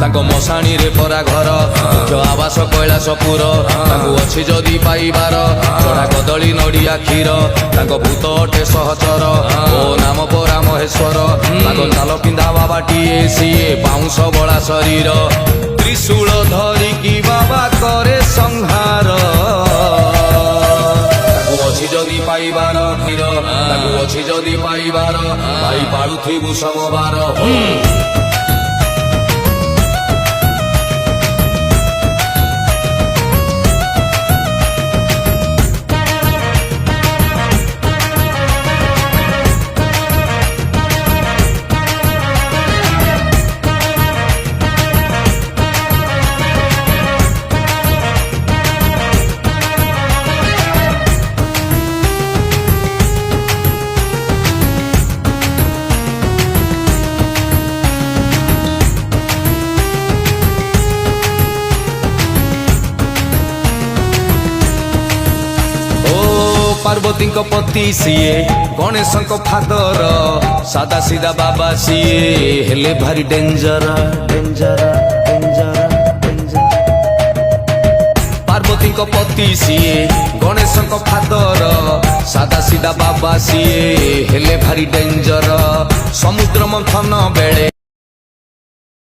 ତାଙ୍କ ମଶାଣୀରେ ପରା ଘର ମୁଖ୍ୟ ଆବାସ କୈଳାସପୁର ତାଙ୍କୁ ଅଛି ଯଦି ପାଇବାର ଚଢା କଦଳୀ ନଡ଼ିଆ କ୍ଷୀର ତାଙ୍କ ଭୂତ ଅଟେ ସହଚର ଓ ନାମ ପରା ମହେଶ୍ୱର ତାଙ୍କ ଚାଲ ପିନ୍ଧା ବାବାଟିଏ ସିଏ ବାଉଁଶ ବଳା ଶରୀର ତ୍ରିଶୂଳ ଧରିକି ବାବା କରେ ସଂହାର ତାକୁ ଅଛି ଯଦି ପାଇବାର କ୍ଷୀର ତାକୁ ଅଛି ଯଦି ପାଇବାର ଭାଇ ପାଳୁଥିବୁ ସମବାର पार्वती पति सीए गणेश फादर सादा सीधा बाबा सीए हेले भारी डेंजर डेंजर डेंजर पार्वती पति सीए गणेश फादर सादा सीधा बाबा सीए हेले भारी डेंजर समुद्र मंथन बेले